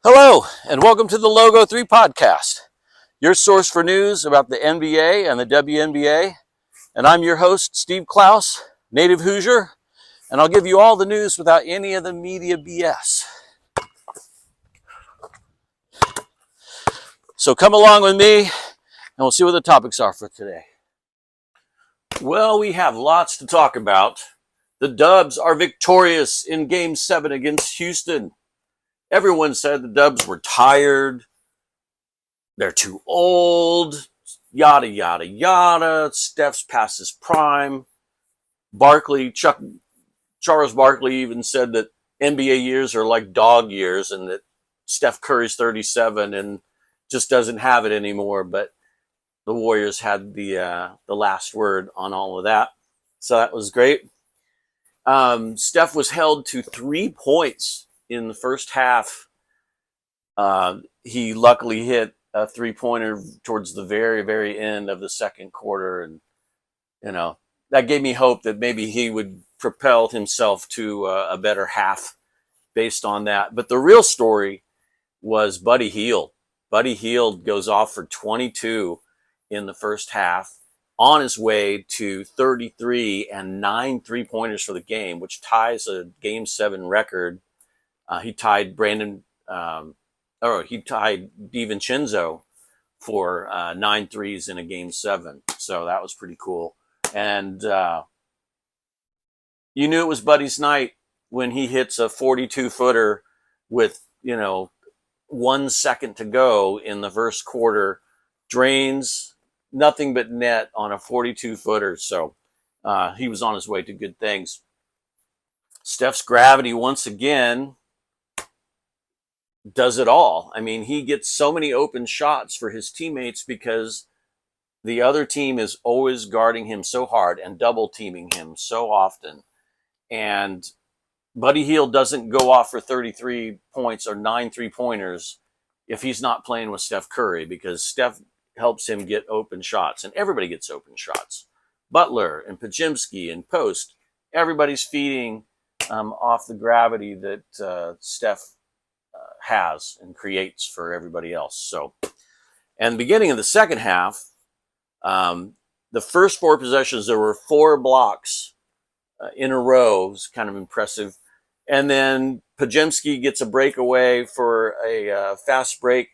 Hello, and welcome to the Logo 3 podcast, your source for news about the NBA and the WNBA. And I'm your host, Steve Klaus, native Hoosier, and I'll give you all the news without any of the media BS. So come along with me, and we'll see what the topics are for today. Well, we have lots to talk about. The Dubs are victorious in Game 7 against Houston. Everyone said the Dubs were tired. They're too old, yada, yada, yada. Steph's past his prime. Charles Barkley even said that NBA years are like dog years and that Steph Curry's 37 and just doesn't have it anymore. But the Warriors had the last word on all of that. So that was great. Steph was held to 3 points in the first half. He luckily hit a three-pointer towards the very, very end of the second quarter. And, that gave me hope that maybe he would propel himself to a better half based on that. But the real story was Buddy Hield. Buddy Hield goes off for 22 in the first half, on his way to 33 and 9 3-pointers for the game, which ties a Game 7 record. He tied DiVincenzo for 9 threes in a Game 7. So that was pretty cool. And you knew it was Buddy's night when he hits a 42-footer with, 1 second to go in the first quarter, drains nothing but net on a 42-footer. So he was on his way to good things. Steph's gravity once again does it all. I mean, he gets so many open shots for his teammates because the other team is always guarding him so hard and double teaming him so often. And Buddy Hield doesn't go off for 33 points or 9 3-pointers if he's not playing with Steph Curry, because Steph helps him get open shots, and everybody gets open shots. Butler and Podziemski and Post, everybody's feeding off the gravity that Steph has and creates for everybody else. So, and beginning of the second half, the first 4 possessions, there were 4 blocks in a row. It was kind of impressive. And then Podziemski gets a breakaway for a fast break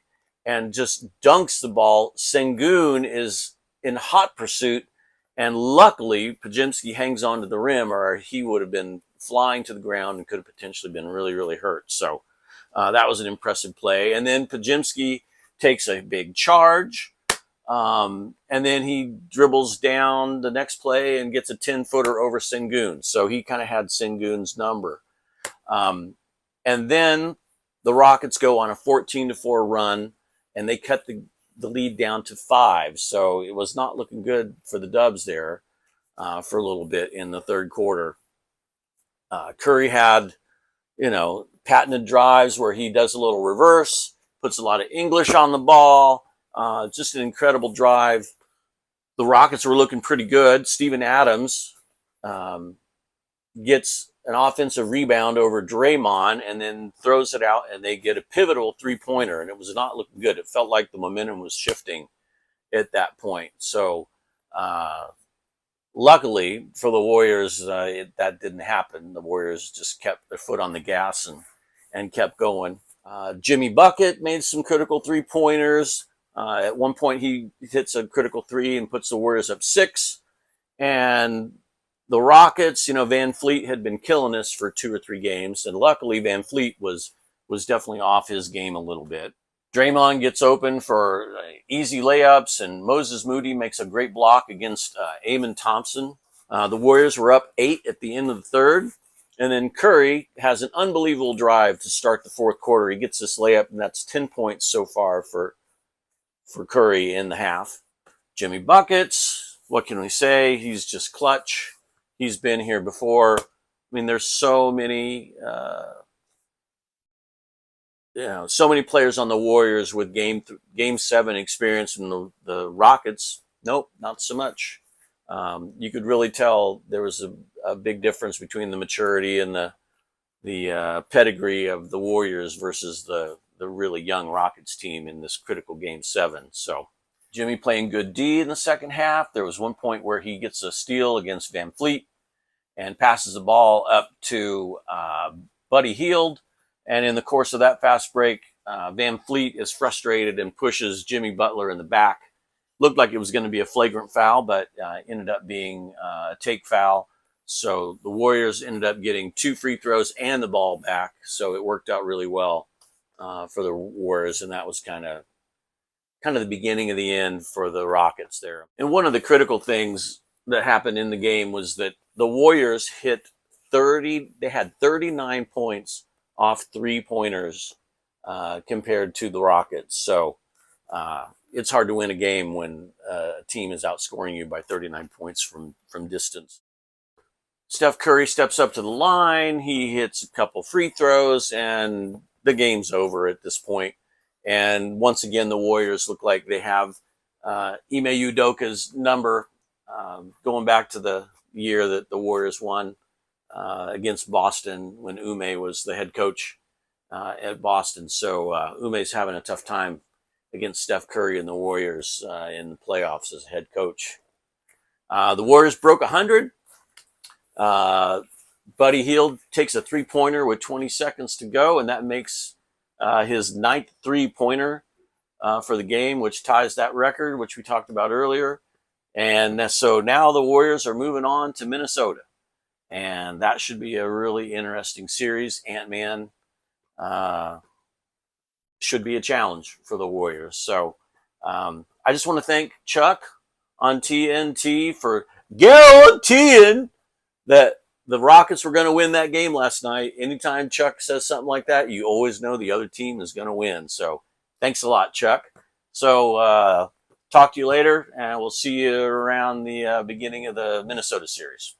and just dunks the ball. Sengun is in hot pursuit, and luckily Podziemski hangs on to the rim, or he would have been flying to the ground and could have potentially been really, really hurt. So that was an impressive play. And then Podziemski takes a big charge, and then he dribbles down the next play and gets a 10-footer over Sengun. So he kind of had Sengun's number. And then the Rockets go on a 14-4 run, and they cut the lead down to 5. So it was not looking good for the Dubs there for a little bit in the third quarter. Curry had, patented drives where he does a little reverse, puts a lot of English on the ball. Just an incredible drive. The Rockets were looking pretty good. Steven Adams gets an offensive rebound over Draymond and then throws it out, and they get a pivotal 3-pointer, and it was not looking good. It felt like the momentum was shifting at that point. So luckily for the Warriors, that didn't happen. The Warriors just kept their foot on the gas and kept going. Jimmy Bucket made some critical 3-pointers. At one point, he hits a critical 3 and puts the Warriors up 6. And the Rockets, Van Fleet had been killing us for 2 or 3 games. And luckily, Van Fleet was definitely off his game a little bit. Draymond gets open for easy layups, and Moses Moody makes a great block against Amen Thompson. The Warriors were up 8 at the end of the third. And then Curry has an unbelievable drive to start the fourth quarter. He gets this layup, and that's 10 points so far for Curry in the half. Jimmy Buckets, what can we say? He's just clutch. He's been here before. I mean, there's so many, so many players on the Warriors with Game 7 experience, and the Rockets, nope, not so much. You could really tell there was a big difference between the maturity and the pedigree of the Warriors versus the the really young Rockets team in this critical game 7. So Jimmy playing good D in the second half. There was one point where he gets a steal against Van Fleet and passes the ball up to Buddy Hield. And in the course of that fast break, Van Fleet is frustrated and pushes Jimmy Butler in the back. Looked like it was going to be a flagrant foul, but ended up being a take foul. So the Warriors ended up getting 2 free throws and the ball back. So it worked out really well for the Warriors, and that was kind of the beginning of the end for the Rockets there. And one of the critical things that happened in the game was that the Warriors hit 30. They had 39 points off 3-pointers compared to the Rockets. So it's hard to win a game when a team is outscoring you by 39 points from distance. Steph Curry steps up to the line. He hits a couple free throws, and the game's over at this point. And once again, the Warriors look like they have Ime Udoka's number going back to the year that the Warriors won against Boston when Ime was the head coach at Boston. So Ume's having a tough time against Steph Curry and the Warriors in the playoffs as head coach. The Warriors broke 100. Buddy Hield takes a 3-pointer with 20 seconds to go, and that makes his 9th 3-pointer for the game, which ties that record, which we talked about earlier. And so now the Warriors are moving on to Minnesota, and that should be a really interesting series. Ant-Man should be a challenge for the Warriors. So I just want to thank Chuck on TNT for guaranteeing that the Rockets were going to win that game last night. Anytime Chuck says something like that, you always know the other team is going to win. So thanks a lot, Chuck. So talk to you later, and we'll see you around the beginning of the Minnesota series.